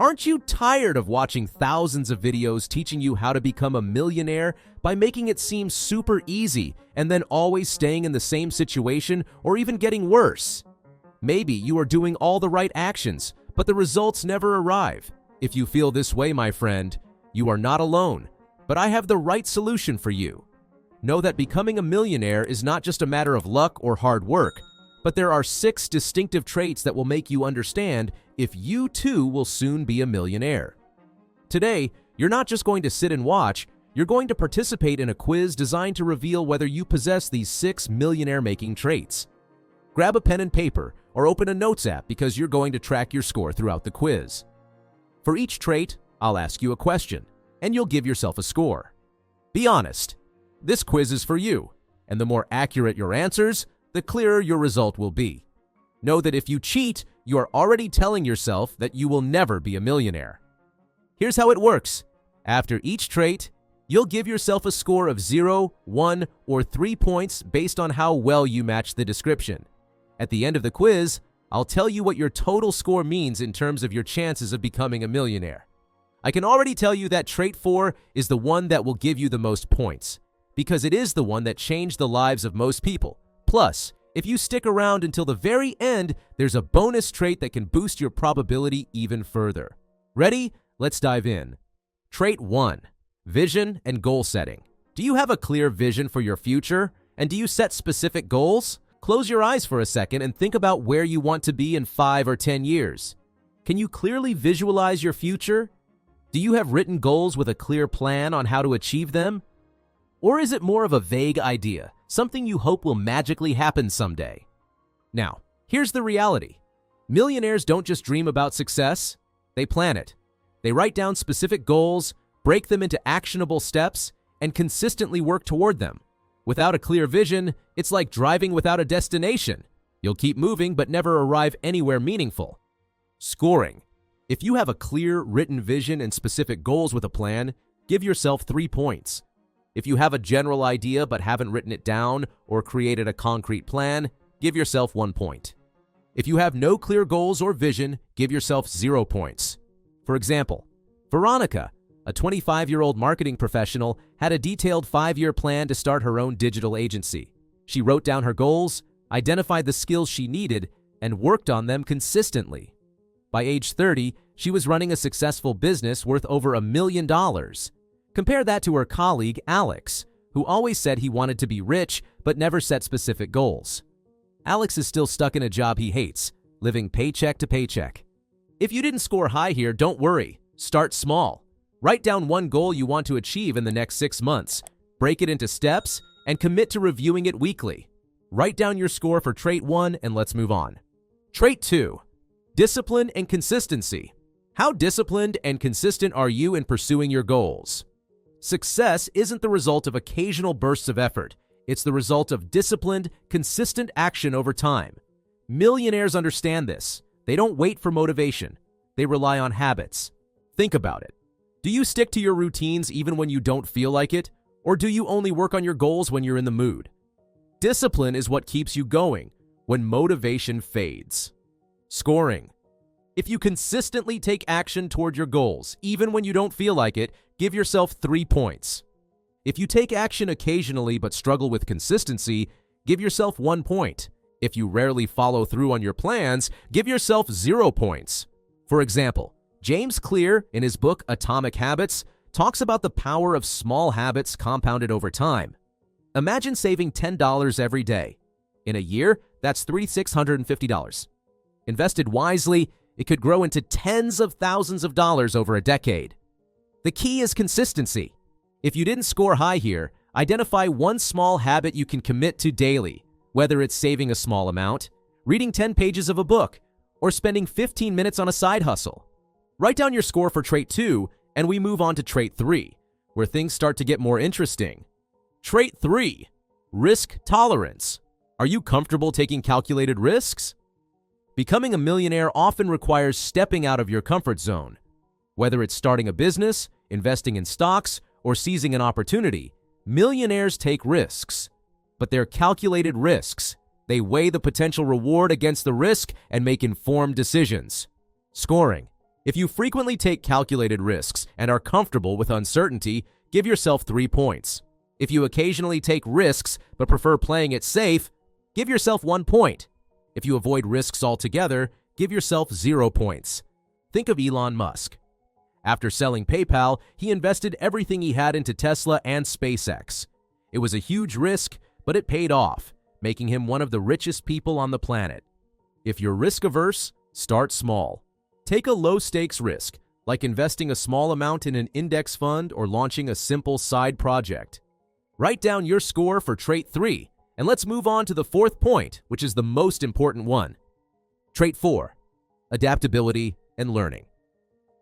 Aren't you tired of watching thousands of videos teaching you how to become a millionaire by making it seem super easy and then always staying in the same situation or even getting worse? Maybe you are doing all the right actions, but the results never arrive. If you feel this way, my friend, you are not alone, but I have the right solution for you. Know that becoming a millionaire is not just a matter of luck or hard work, but there are 6 distinctive traits that will make you understand if you too will soon be a millionaire. Today, you're not just going to sit and watch, you're going to participate in a quiz designed to reveal whether you possess these 6 millionaire-making traits. Grab a pen and paper or open a notes app because you're going to track your score throughout the quiz. For each trait, I'll ask you a question, and you'll give yourself a score. Be honest. This quiz is for you, and the more accurate your answers, the clearer your result will be. Know that if you cheat, you are already telling yourself that you will never be a millionaire. Here's how it works. After each trait, you'll give yourself a score of 0, 1, or 3 points based on how well you match the description. At the end of the quiz, I'll tell you what your total score means in terms of your chances of becoming a millionaire. I can already tell you that trait 4 is the one that will give you the most points, because it is the one that changed the lives of most people. Plus, if you stick around until the very end, there's a bonus trait that can boost your probability even further. Ready? Let's dive in. Trait 1. Vision and goal setting. Do you have a clear vision for your future? And do you set specific goals? Close your eyes for a second and think about where you want to be in 5 or 10 years. Can you clearly visualize your future? Do you have written goals with a clear plan on how to achieve them? Or is it more of a vague idea, something you hope will magically happen someday? Now, here's the reality. Millionaires don't just dream about success, they plan it. They write down specific goals, break them into actionable steps, and consistently work toward them. Without a clear vision, it's like driving without a destination. You'll keep moving but never arrive anywhere meaningful. Scoring. If you have a clear, written vision and specific goals with a plan, give yourself 3 points. If you have a general idea but haven't written it down or created a concrete plan, give yourself 1 point. If you have no clear goals or vision, give yourself 0 points. For example, Veronica, a 25-year-old marketing professional, had a detailed 5-year plan to start her own digital agency. She wrote down her goals, identified the skills she needed, and worked on them consistently. By age 30, she was running a successful business worth over $1 million. Compare that to her colleague, Alex, who always said he wanted to be rich but never set specific goals. Alex is still stuck in a job he hates, living paycheck to paycheck. If you didn't score high here, don't worry. Start small. Write down one goal you want to achieve in the next 6 months, break it into steps, and commit to reviewing it weekly. Write down your score for trait 1 and let's move on. Trait 2. Discipline and consistency. How disciplined and consistent are you in pursuing your goals? Success isn't the result of occasional bursts of effort. It's the result of disciplined, consistent action over time. Millionaires understand this. They don't wait for motivation. They rely on habits. Think about it. Do you stick to your routines even when you don't feel like it? Or do you only work on your goals when you're in the mood? Discipline is what keeps you going when motivation fades. Scoring. If you consistently take action toward your goals, even when you don't feel like it, give yourself 3 points. If you take action occasionally but struggle with consistency, give yourself 1 point. If you rarely follow through on your plans, give yourself 0 points. For example, James Clear, in his book Atomic Habits, talks about the power of small habits compounded over time. Imagine saving $10 every day. In a year, that's $3,650. Invested wisely, it could grow into tens of thousands of dollars over a decade. The key is consistency. If you didn't score high here, identify one small habit you can commit to daily, whether it's saving a small amount, reading 10 pages of a book, or spending 15 minutes on a side hustle. Write down your score for trait 2, and we move on to trait 3, where things start to get more interesting. Trait 3, risk tolerance. Are you comfortable taking calculated risks? Becoming a millionaire often requires stepping out of your comfort zone. Whether it's starting a business, investing in stocks, or seizing an opportunity, millionaires take risks. But they're calculated risks. They weigh the potential reward against the risk and make informed decisions. Scoring. If you frequently take calculated risks and are comfortable with uncertainty, give yourself 3 points. If you occasionally take risks but prefer playing it safe, give yourself 1 point. If you avoid risks altogether, give yourself 0 points. Think of Elon Musk. After selling PayPal, he invested everything he had into Tesla and SpaceX. It was a huge risk, but it paid off, making him one of the richest people on the planet. If you're risk-averse, start small. Take a low-stakes risk, like investing a small amount in an index fund or launching a simple side project. Write down your score for trait 3, and let's move on to the 4th point, which is the most important one. Trait 4, adaptability and learning.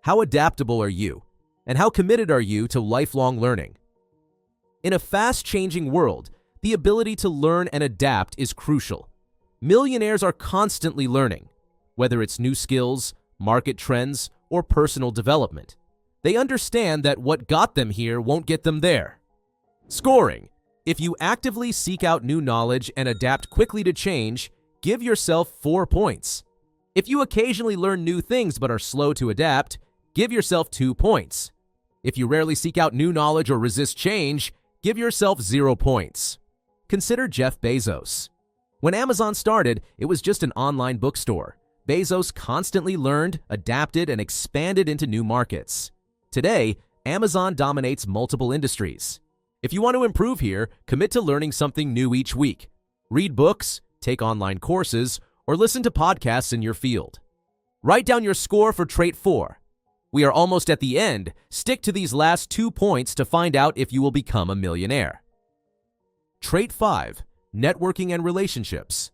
How adaptable are you, and how committed are you to lifelong learning? In a fast-changing world, the ability to learn and adapt is crucial. Millionaires are constantly learning, whether it's new skills, market trends, or personal development. They understand that what got them here won't get them there. Scoring. If you actively seek out new knowledge and adapt quickly to change, give yourself 4 points. If you occasionally learn new things but are slow to adapt, give yourself 2 points. If you rarely seek out new knowledge or resist change, give yourself 0 points. Consider Jeff Bezos. When Amazon started, it was just an online bookstore. Bezos constantly learned, adapted, and expanded into new markets. Today, Amazon dominates multiple industries. If you want to improve here, commit to learning something new each week. Read books, take online courses, or listen to podcasts in your field. Write down your score for trait 4. We are almost at the end. Stick to these last 2 points to find out if you will become a millionaire. Trait 5, networking and relationships.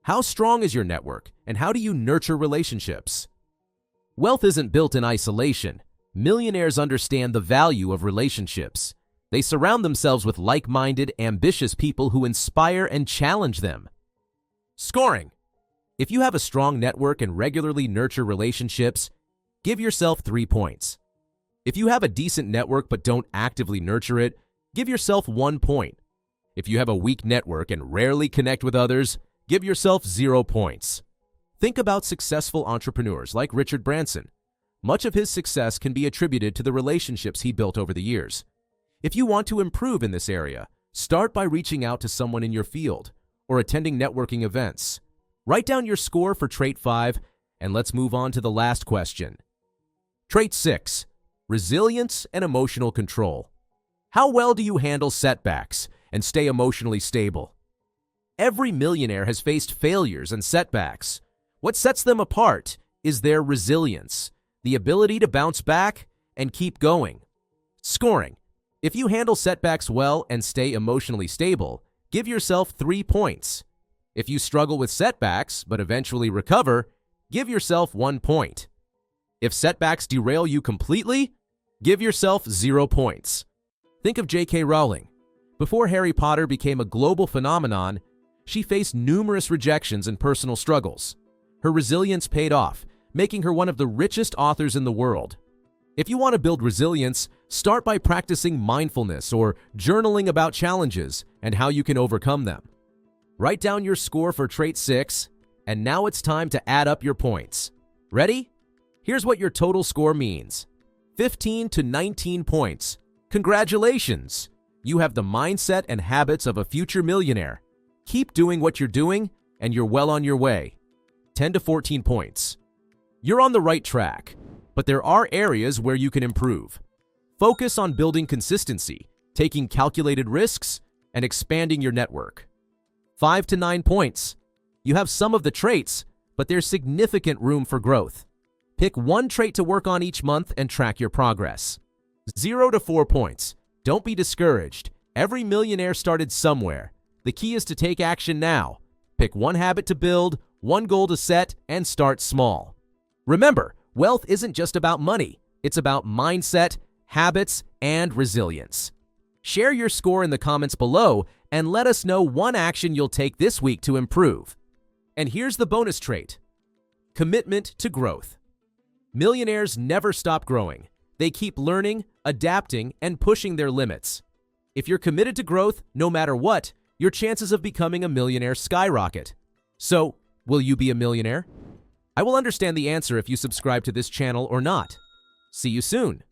How strong is your network, and how do you nurture relationships? Wealth isn't built in isolation. Millionaires understand the value of relationships. They surround themselves with like-minded, ambitious people who inspire and challenge them. Scoring. If you have a strong network and regularly nurture relationships, give yourself 3 points. If you have a decent network but don't actively nurture it, give yourself 1 point. If you have a weak network and rarely connect with others, give yourself 0 points. Think about successful entrepreneurs like Richard Branson. Much of his success can be attributed to the relationships he built over the years. If you want to improve in this area, start by reaching out to someone in your field or attending networking events. Write down your score for trait 5, and let's move on to the last question. Trait 6, resilience and emotional control. How well do you handle setbacks and stay emotionally stable? Every millionaire has faced failures and setbacks. What sets them apart is their resilience, the ability to bounce back and keep going. Scoring. If you handle setbacks well and stay emotionally stable, give yourself 3 points. If you struggle with setbacks but eventually recover, give yourself 1 point. If setbacks derail you completely, give yourself 0 points. Think of J.K. Rowling. Before Harry Potter became a global phenomenon, she faced numerous rejections and personal struggles. Her resilience paid off, making her one of the richest authors in the world. If you want to build resilience, start by practicing mindfulness or journaling about challenges and how you can overcome them. Write down your score for trait 6, and now it's time to add up your points. Ready? Here's what your total score means. 15 to 19 points. Congratulations! You have the mindset and habits of a future millionaire. Keep doing what you're doing, and you're well on your way. 10 to 14 points. You're on the right track, but there are areas where you can improve. Focus on building consistency, taking calculated risks, and expanding your network. 5 to 9 points. You have some of the traits, but there's significant room for growth. Pick one trait to work on each month and track your progress. 0 to 4 points. Don't be discouraged. Every millionaire started somewhere. The key is to take action now. Pick one habit to build, one goal to set, and start small. Remember, wealth isn't just about money. It's about mindset, habits, and resilience. Share your score in the comments below and let us know one action you'll take this week to improve. And here's the bonus trait: commitment to growth. Millionaires never stop growing. They keep learning, adapting, and pushing their limits. If you're committed to growth, no matter what, your chances of becoming a millionaire skyrocket. So, will you be a millionaire? I will understand the answer if you subscribe to this channel or not. See you soon.